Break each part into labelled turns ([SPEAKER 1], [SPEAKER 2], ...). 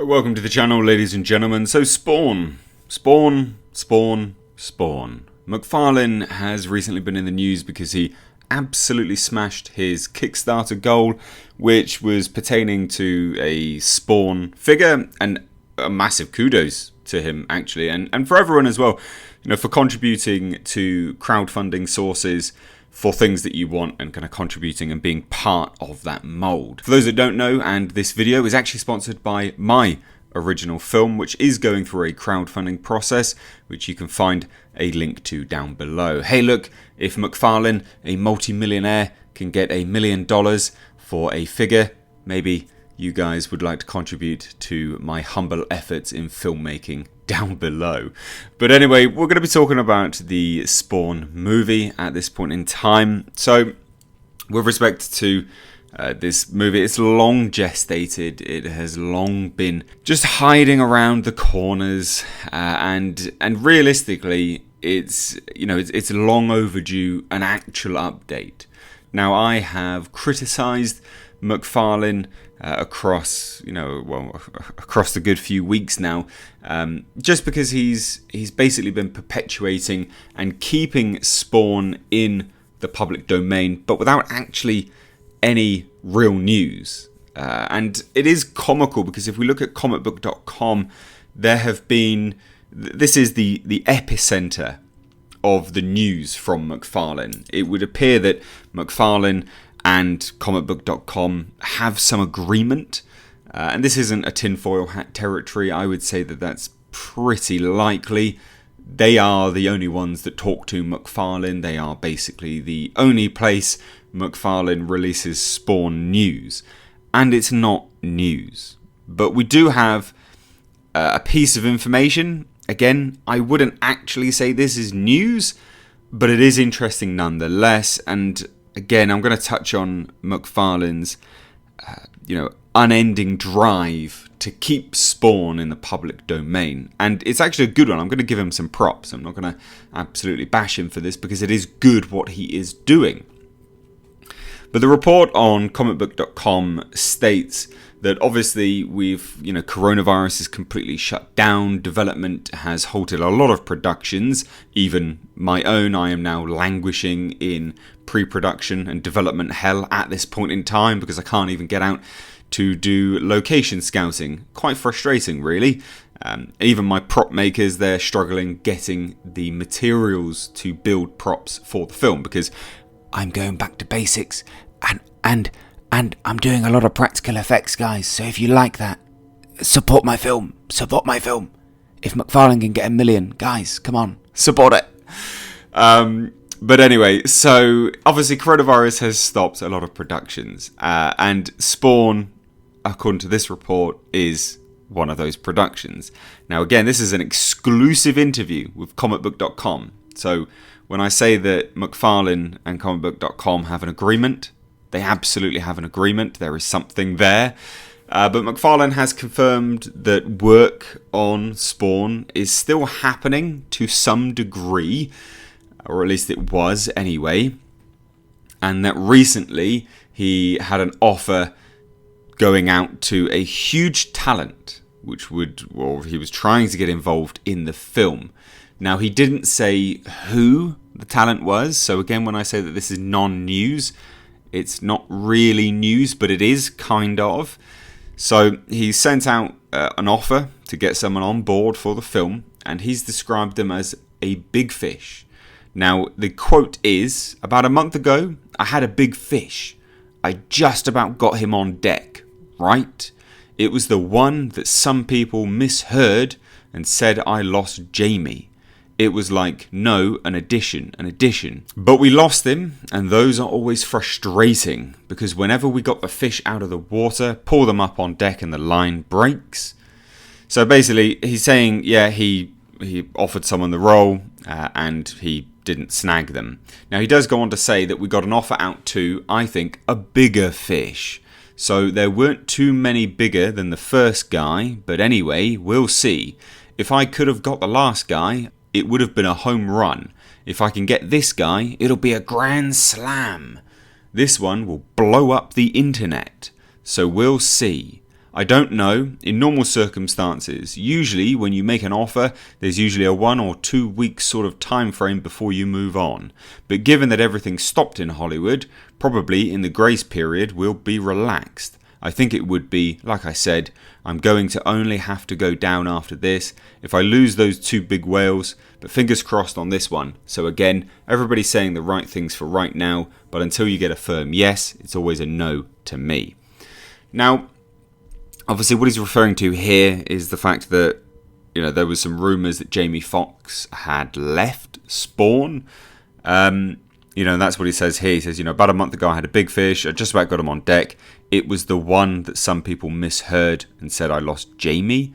[SPEAKER 1] Welcome to the channel, ladies and gentlemen. So Spawn. McFarlane has recently been in the news because he absolutely smashed his Kickstarter goal, which was pertaining to a Spawn figure, and a massive kudos to him actually, and for everyone as well, for contributing to crowdfunding sources for things that you want and kind of contributing and being part of that mold. For those that don't know, and this video is actually sponsored by my original film, which is going through a crowdfunding process, which you can find a link to down below. Hey look, if McFarlane, a multi-millionaire, can get $1 million for a figure, maybe you guys would like to contribute to my humble efforts in filmmaking down below. But anyway, we're going to be talking about the Spawn movie at this point in time. So with respect to this movie, it's long gestated. It has long been just hiding around the corners, and realistically, it's long overdue an actual update. Now, I have criticized McFarlane across the good few weeks now, just because he's basically been perpetuating and keeping Spawn in the public domain, but without actually any real news. And it is comical because if we look at comicbook.com, there have been, this is the epicenter of the news from McFarlane. It would appear that McFarlane and comicbook.com have some agreement, and this isn't a tinfoil hat territory. I would say that that's pretty likely. They are the only ones that talk to McFarlane. They are basically the only place McFarlane releases Spawn news, and it's not news. But we do have a piece of information. Again, I wouldn't actually say this is news, but it is interesting nonetheless. And again, I'm going to touch on McFarlane's, unending drive to keep Spawn in the public domain. And it's actually a good one. I'm going to give him some props. I'm not going to absolutely bash him for this because it is good what he is doing. But the report on comicbook.com states that obviously coronavirus is completely shut down. Development has halted a lot of productions, even my own. I am now languishing in pre-production and development hell at this point in time because I can't even get out to do location scouting. Quite frustrating, really. Even my prop makers, they're struggling getting the materials to build props for the film because I'm going back to basics and I'm doing a lot of practical effects, guys. So if you like that, support my film. Support my film. If McFarlane can get $1 million, guys, come on, support it. But anyway, so obviously coronavirus has stopped a lot of productions, and Spawn, according to this report, is one of those productions. Now again, this is an exclusive interview with comicbook.com. So when I say that McFarlane and comicbook.com have an agreement, they absolutely have an agreement. There is something there. But McFarlane has confirmed that work on Spawn is still happening to some degree, or at least it was anyway, and that recently he had an offer going out to a huge talent, he was trying to get involved in the film. Now, he didn't say who the talent was, so again, when I say that this is non-news, it's not really news, but it is kind of. So he sent out an offer to get someone on board for the film, and he's described them as a big fish. Now, the quote is, "About a month ago, I had a big fish. I just about got him on deck, right? It was the one that some people misheard and said I lost Jamie. It was like, no, an addition. But we lost him, and those are always frustrating, because whenever we got the fish out of the water, pull them up on deck and the line breaks." So basically, he's saying, yeah, he offered someone the role, and he didn't snag them. Now, he does go on to say that we got an offer out to, I think, a bigger fish. So there weren't too many bigger than the first guy, but anyway, we'll see. If I could have got the last guy, it would have been a home run. If I can get this guy, it'll be a grand slam. This one will blow up the internet. So we'll see. I don't know. In normal circumstances, usually when you make an offer, there's usually a 1 or 2 week sort of time frame before you move on. But given that everything stopped in Hollywood, probably in the grace period we'll be relaxed. I think it would be, like I said, I'm going to only have to go down after this if I lose those 2 big whales, but fingers crossed on this one. So again, everybody's saying the right things for right now, but until you get a firm yes, it's always a no to me. Now, obviously what he's referring to here is the fact that, there was some rumours that Jamie Foxx had left Spawn. And that's what he says here. He says, about a month ago I had a big fish. I just about got him on deck. It was the one that some people misheard and said I lost Jamie.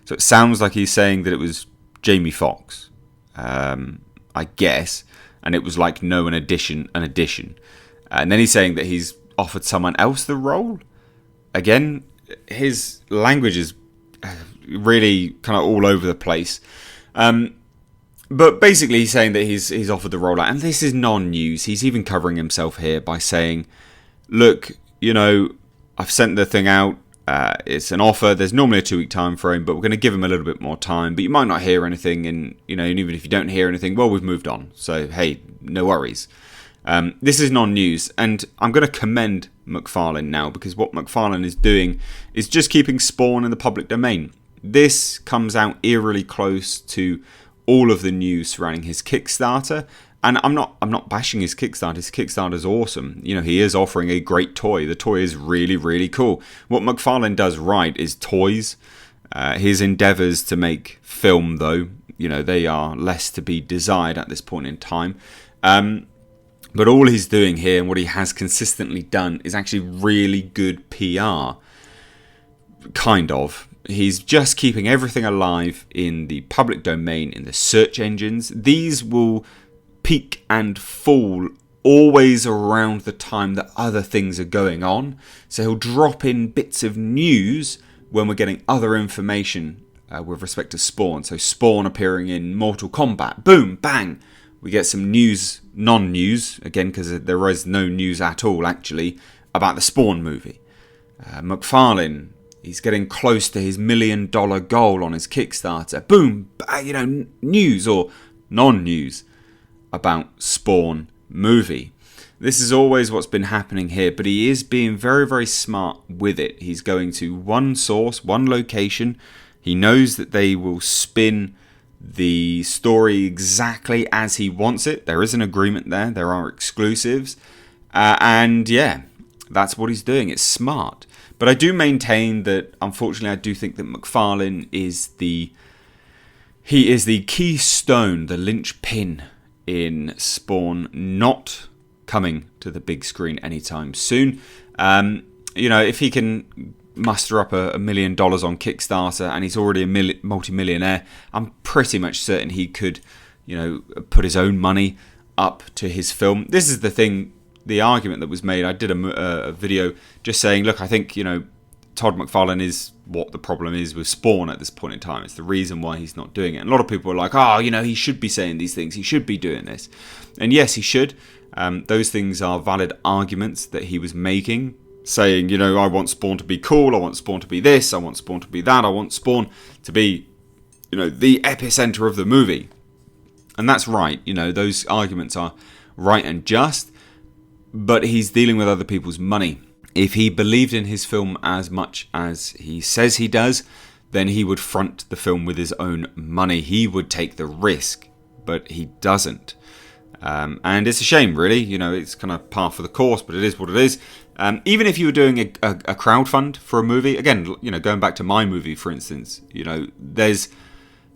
[SPEAKER 1] So it sounds like he's saying that it was Jamie Foxx, I guess. And it was like, no, an addition. And then he's saying that he's offered someone else the role. Again, his language is really kind of all over the place. But basically he's saying that he's offered the role out. And this is non-news. He's even covering himself here by saying, look, I've sent the thing out. It's an offer. There's normally a 2-week time frame, but we're going to give him a little bit more time. But you might not hear anything. And, and even if you don't hear anything, well, we've moved on. So, hey, no worries. This is non-news. And I'm going to commend McFarlane now, because what McFarlane is doing is just keeping Spawn in the public domain. This comes out eerily close to all of the news surrounding his Kickstarter. And I'm not bashing his Kickstarter. His Kickstarter's awesome. He is offering a great toy. The toy is really, really cool. What McFarlane does right is toys. His endeavours to make film, though, they are less to be desired at this point in time. But all he's doing here, and what he has consistently done, is actually really good PR. Kind of. He's just keeping everything alive in the public domain, in the search engines. These will peak and fall always around the time that other things are going on. So he'll drop in bits of news when we're getting other information with respect to Spawn. So Spawn appearing in Mortal Kombat. Boom, bang. We get some news, non-news, again, because there is no news at all, actually, about the Spawn movie. McFarlane, he's getting close to his $1 million goal on his Kickstarter. Boom, news or non-news about Spawn movie. This is always what's been happening here, but he is being very, very smart with it. He's going to one source, one location. He knows that they will spin the story exactly as he wants it. There is an agreement there. There are exclusives. And yeah, that's what he's doing. It's smart. But I do maintain that, unfortunately, I do think that McFarlane is the keystone, the linchpin in Spawn not coming to the big screen anytime soon. If he can muster up $1 million on Kickstarter and he's already a multi-millionaire, I'm pretty much certain he could, put his own money up to his film. This is the thing, the argument that was made. I did a video just saying, look, I think, Todd McFarlane is what the problem is with Spawn at this point in time. It's the reason why he's not doing it. And a lot of people are like, he should be saying these things. He should be doing this. And yes, he should. Those things are valid arguments that he was making, saying, I want Spawn to be cool. I want Spawn to be this. I want Spawn to be that. I want Spawn to be, the epicenter of the movie. And that's right. Those arguments are right and just. But he's dealing with other people's money. If he believed in his film as much as he says he does, then he would front the film with his own money. He would take the risk, but he doesn't. And it's a shame, really. It's kind of par for the course, but it is what it is. Even if you were doing a crowdfund for a movie, again, going back to my movie, for instance, there's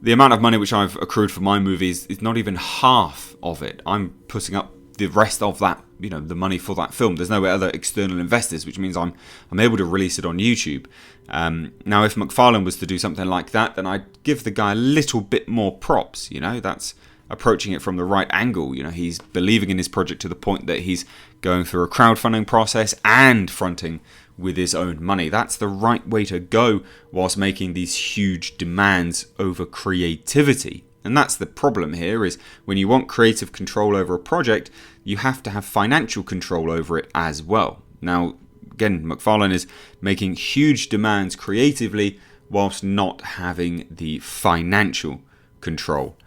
[SPEAKER 1] the amount of money which I've accrued for my movies is not even half of it. I'm putting up the rest of that, the money for that film. There's no other external investors, which means I'm able to release it on YouTube. Now, if McFarlane was to do something like that, then I'd give the guy a little bit more props. That's approaching it from the right angle. He's believing in his project to the point that he's going through a crowdfunding process and fronting with his own money. That's the right way to go whilst making these huge demands over creativity. And that's the problem here, is when you want creative control over a project, you have to have financial control over it as well. Now, again, McFarlane is making huge demands creatively whilst not having the financial control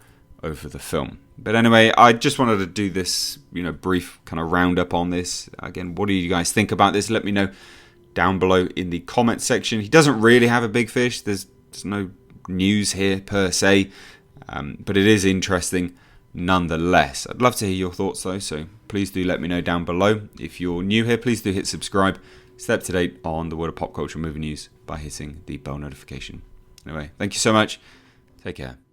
[SPEAKER 1] over the film. But anyway, I just wanted to do this, brief kind of roundup on this. Again, what do you guys think about this? Let me know down below in the comment section. He doesn't really have a big fish. There's no news here per se, but it is interesting nonetheless. I'd love to hear your thoughts though, so please do let me know down below. If you're new here, please do hit subscribe. Stay up to date on the world of pop culture movie news by hitting the bell notification. Anyway, thank you so much. Take care.